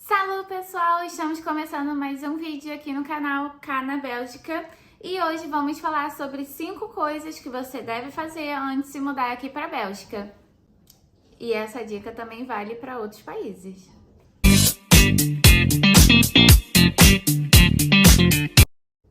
Salve pessoal, estamos começando mais um vídeo aqui no canal Cá na Bélgica e hoje vamos falar sobre 5 coisas que você deve fazer antes de se mudar aqui para a Bélgica. E essa dica também vale para outros países.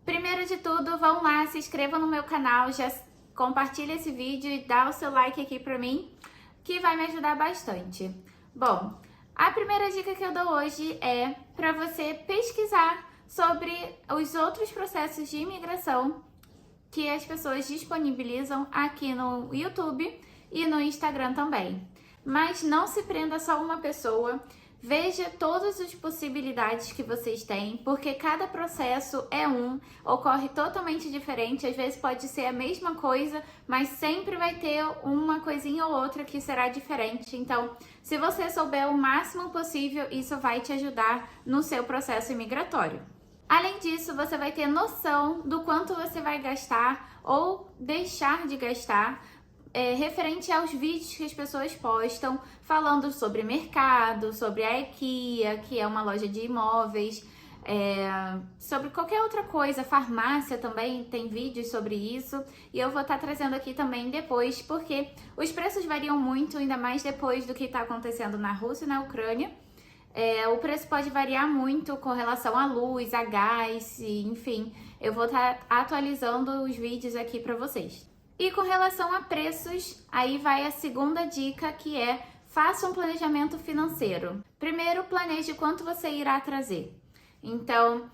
Primeiro de tudo, vão lá, se inscrevam no meu canal, já compartilha esse vídeo e dá o seu like aqui para mim, que vai me ajudar bastante. Bom, a primeira dica que eu dou hoje é para você pesquisar sobre os outros processos de imigração que as pessoas disponibilizam aqui no YouTube e no Instagram também. Mas não se prenda só a uma pessoa, veja todas as possibilidades que vocês têm, porque cada processo ocorre totalmente diferente, às vezes pode ser a mesma coisa, mas sempre vai ter uma coisinha ou outra que será diferente. Então, se você souber o máximo possível, isso vai te ajudar no seu processo imigratório. Além disso, você vai ter noção do quanto você vai gastar ou deixar de gastar referente aos vídeos que as pessoas postam, falando sobre mercado, sobre a IKEA, que é uma loja de imóveis, sobre qualquer outra coisa, farmácia também tem vídeos sobre isso, e eu vou estar trazendo aqui também depois, porque os preços variam muito, ainda mais depois do que está acontecendo na Rússia e na Ucrânia. O preço pode variar muito com relação à luz, a gás, enfim, eu vou estar atualizando os vídeos aqui para vocês. E com relação a preços, aí vai a segunda dica, que é: faça um planejamento financeiro. Primeiro, planeje quanto você irá trazer. Então,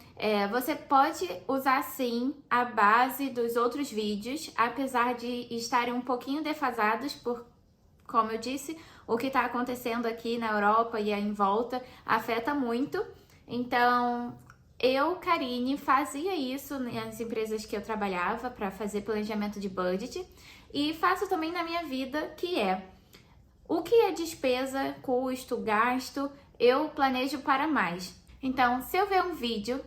você pode usar sim a base dos outros vídeos, apesar de estarem um pouquinho defasados, como eu disse, o que está acontecendo aqui na Europa e em volta afeta muito. Então, eu, Karine, fazia isso nas empresas que eu trabalhava para fazer planejamento de budget e faço também na minha vida, que é o que é despesa, custo, gasto, eu planejo para mais. Então, se eu ver um vídeo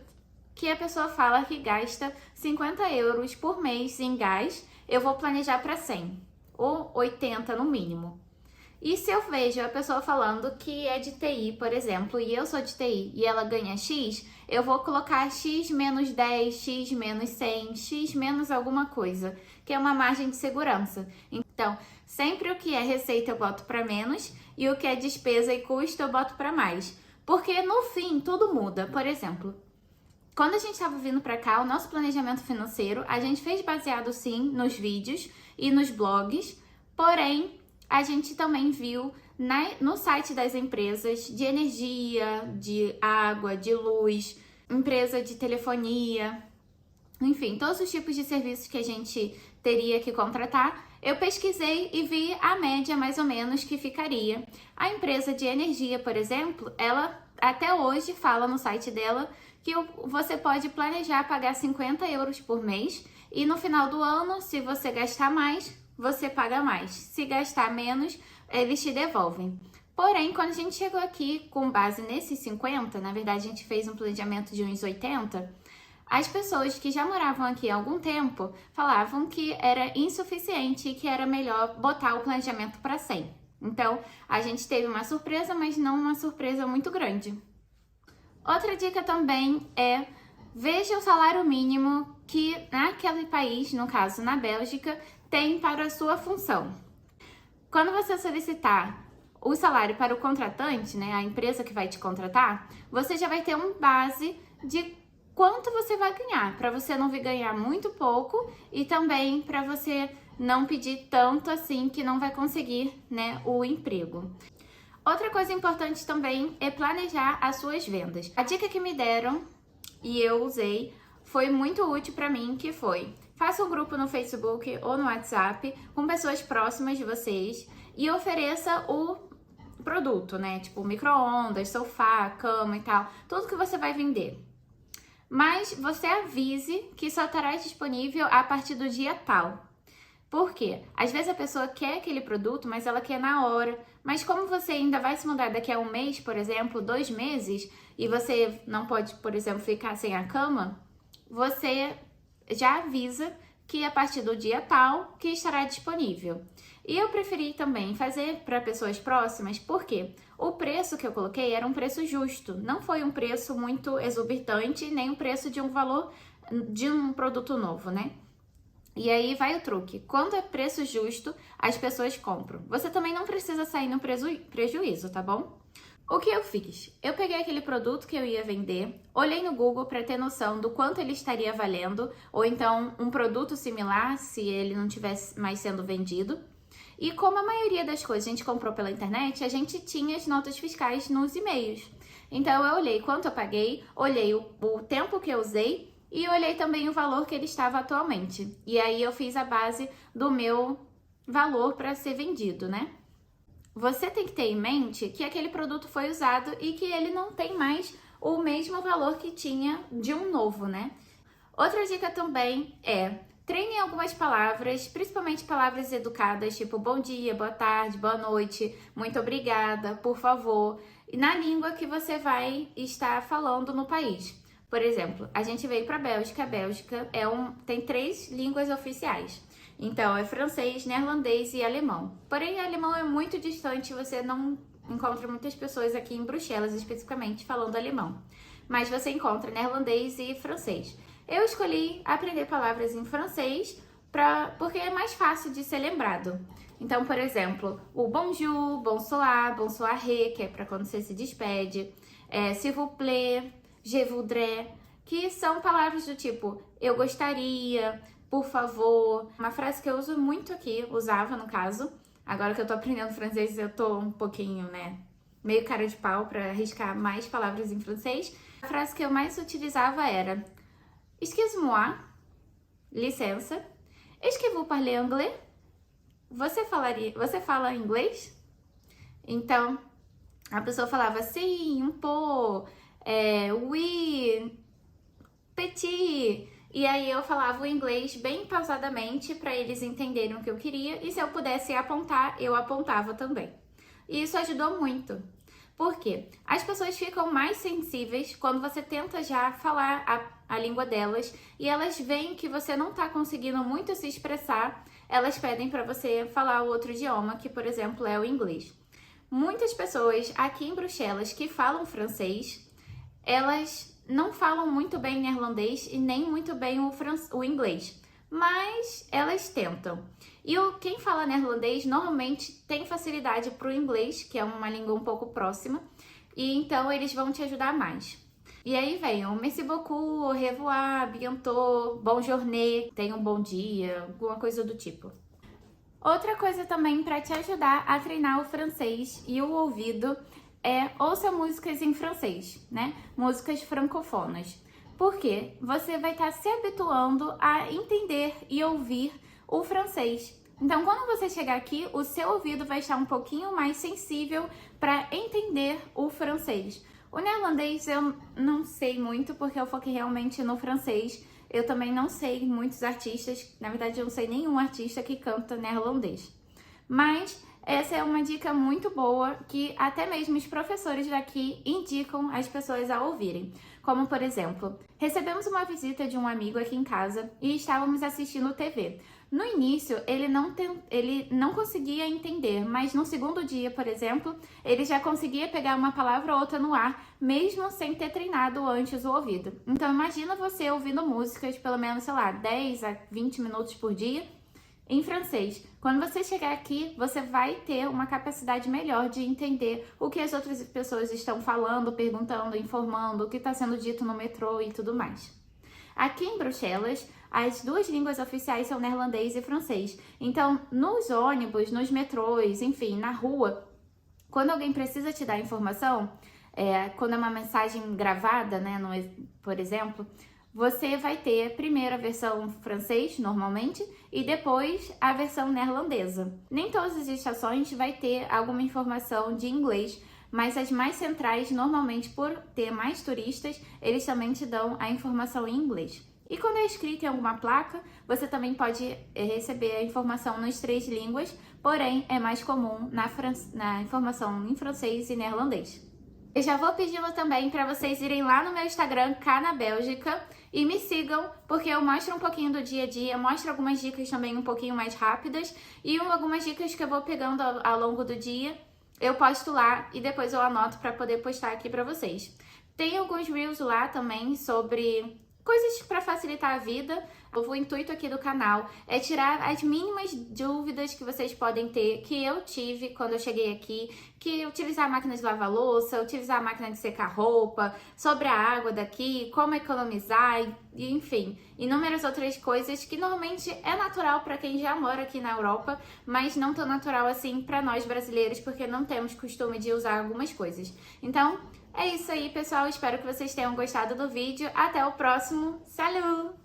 que a pessoa fala que gasta 50 euros por mês em gás, eu vou planejar para 100 ou 80 no mínimo. E se eu vejo a pessoa falando que é de TI, por exemplo, e eu sou de TI e ela ganha X, eu vou colocar X menos 10, X menos 100, X menos alguma coisa, que é uma margem de segurança. Então, sempre o que é receita eu boto para menos e o que é despesa e custo eu boto para mais. Porque no fim tudo muda. Por exemplo, quando a gente estava vindo para cá, o nosso planejamento financeiro, a gente fez baseado sim nos vídeos e nos blogs, porém a gente também viu no site das empresas de energia, de água, de luz, empresa de telefonia, enfim, todos os tipos de serviços que a gente teria que contratar. Eu pesquisei e vi a média mais ou menos que ficaria. A empresa de energia, por exemplo, ela até hoje fala no site dela que você pode planejar pagar 50 euros por mês e no final do ano, se você gastar mais, você paga mais. Se gastar menos, eles te devolvem. Porém, quando a gente chegou aqui com base nesses 50, na verdade a gente fez um planejamento de uns 80, as pessoas que já moravam aqui há algum tempo falavam que era insuficiente e que era melhor botar o planejamento para 100. Então, a gente teve uma surpresa, mas não uma surpresa muito grande. Outra dica também é: veja o salário mínimo que naquele país, no caso na Bélgica, tem para a sua função. Quando você solicitar o salário para o contratante, né, a empresa que vai te contratar, você já vai ter uma base de quanto você vai ganhar, para você não vir ganhar muito pouco e também para você não pedir tanto assim que não vai conseguir, né, o emprego. Outra coisa importante também é planejar as suas vendas. A dica que me deram e eu usei foi muito útil para mim, que foi: faça um grupo no Facebook ou no WhatsApp com pessoas próximas de vocês e ofereça o produto, né? Tipo micro-ondas, sofá, cama e tal, tudo que você vai vender. Mas você avise que só estará disponível a partir do dia tal. Por quê? Às vezes a pessoa quer aquele produto, mas ela quer na hora. Mas como você ainda vai se mudar daqui a um mês, por exemplo, 2 meses, e você não pode, por exemplo, ficar sem a cama, você já avisa que a partir do dia tal que estará disponível. E eu preferi também fazer para pessoas próximas, porque o preço que eu coloquei era um preço justo, não foi um preço muito exorbitante, nem um preço de um valor de um produto novo, né? E aí vai o truque. Quando é preço justo, as pessoas compram. Você também não precisa sair no prejuízo, tá bom? O que eu fiz? Eu peguei aquele produto que eu ia vender, olhei no Google para ter noção do quanto ele estaria valendo, ou então um produto similar, se ele não tivesse mais sendo vendido. E como a maioria das coisas a gente comprou pela internet, a gente tinha as notas fiscais nos e-mails. Então eu olhei quanto eu paguei, olhei o tempo que eu usei e olhei também o valor que ele estava atualmente. E aí eu fiz a base do meu valor para ser vendido, né? Você tem que ter em mente que aquele produto foi usado e que ele não tem mais o mesmo valor que tinha de um novo, né? Outra dica também é treine algumas palavras, principalmente palavras educadas, tipo bom dia, boa tarde, boa noite, muito obrigada, por favor, e na língua que você vai estar falando no país. Por exemplo, a gente veio para a Bélgica tem 3 línguas oficiais. Então, é francês, neerlandês e alemão. Porém, alemão é muito distante, você não encontra muitas pessoas aqui em Bruxelas, especificamente, falando alemão. Mas você encontra neerlandês e francês. Eu escolhi aprender palavras em francês porque é mais fácil de ser lembrado. Então, por exemplo, o bonjour, bonsoir, bonsoiré, que é para quando você se despede, s'il vous plaît, je voudrais, que são palavras do tipo eu gostaria, por favor. Uma frase que eu uso muito aqui, usava no caso. Agora que eu tô aprendendo francês, eu tô um pouquinho, meio cara de pau para arriscar mais palavras em francês. A frase que eu mais utilizava era excuse-moi, licença. Est-ce que vous parlez anglais? Você fala inglês? Então, a pessoa falava sim, um pouco, oui, petit. E aí eu falava o inglês bem pausadamente para eles entenderem o que eu queria. E se eu pudesse apontar, eu apontava também. E isso ajudou muito. Por quê? As pessoas ficam mais sensíveis quando você tenta já falar a língua delas e elas veem que você não está conseguindo muito se expressar, elas pedem para você falar o outro idioma, que por exemplo é o inglês. Muitas pessoas aqui em Bruxelas que falam francês, elas não falam muito bem neerlandês e nem muito bem o inglês, mas elas tentam. E quem fala neerlandês normalmente tem facilidade para o inglês, que é uma língua um pouco próxima, e então eles vão te ajudar mais. E aí vem o merci beaucoup, au revoir, bientôt, bonne journée, tenha um bom dia, alguma coisa do tipo. Outra coisa também para te ajudar a treinar o francês e o ouvido ouça músicas em francês, né? Músicas francofonas. Porque você vai estar se habituando a entender e ouvir o francês. Então, quando você chegar aqui, o seu ouvido vai estar um pouquinho mais sensível para entender o francês. O neerlandês eu não sei muito, porque eu foquei realmente no francês. Eu também não sei muitos artistas, na verdade eu não sei nenhum artista que canta neerlandês. Mas essa é uma dica muito boa que até mesmo os professores daqui indicam as pessoas a ouvirem. Como, por exemplo, recebemos uma visita de um amigo aqui em casa e estávamos assistindo TV. No início, ele não conseguia entender, mas no segundo dia, por exemplo, ele já conseguia pegar uma palavra ou outra no ar, mesmo sem ter treinado antes o ouvido. Então, imagina você ouvindo músicas pelo menos, sei lá, 10 a 20 minutos por dia, em francês. Quando você chegar aqui, você vai ter uma capacidade melhor de entender o que as outras pessoas estão falando, perguntando, informando, o que está sendo dito no metrô e tudo mais. Aqui em Bruxelas, as 2 línguas oficiais são neerlandês e francês. Então, nos ônibus, nos metrôs, enfim, na rua, quando alguém precisa te dar informação, quando é uma mensagem gravada, né, por exemplo, você vai ter primeiro a versão francês, normalmente, e depois a versão neerlandesa. Nem todas as estações vai ter alguma informação de inglês, mas as mais centrais, normalmente por ter mais turistas, eles também te dão a informação em inglês. E quando é escrito em alguma placa, você também pode receber a informação nas 3 línguas, porém é mais comum na informação em francês e neerlandês. Eu já vou pedindo também para vocês irem lá no meu Instagram, Cá na Bélgica, e me sigam, porque eu mostro um pouquinho do dia a dia, mostro algumas dicas também um pouquinho mais rápidas e algumas dicas que eu vou pegando ao longo do dia. Eu posto lá e depois eu anoto para poder postar aqui para vocês. Tem alguns reels lá também sobre coisas para facilitar a vida. O intuito aqui do canal é tirar as mínimas dúvidas que vocês podem ter, que eu tive quando eu cheguei aqui, que utilizar a máquina de lavar louça, utilizar a máquina de secar roupa, sobre a água daqui, como economizar, e enfim, inúmeras outras coisas que normalmente é natural para quem já mora aqui na Europa, mas não tão natural assim para nós brasileiros, porque não temos costume de usar algumas coisas. Então, é isso aí, pessoal. Espero que vocês tenham gostado do vídeo. Até o próximo. Salut!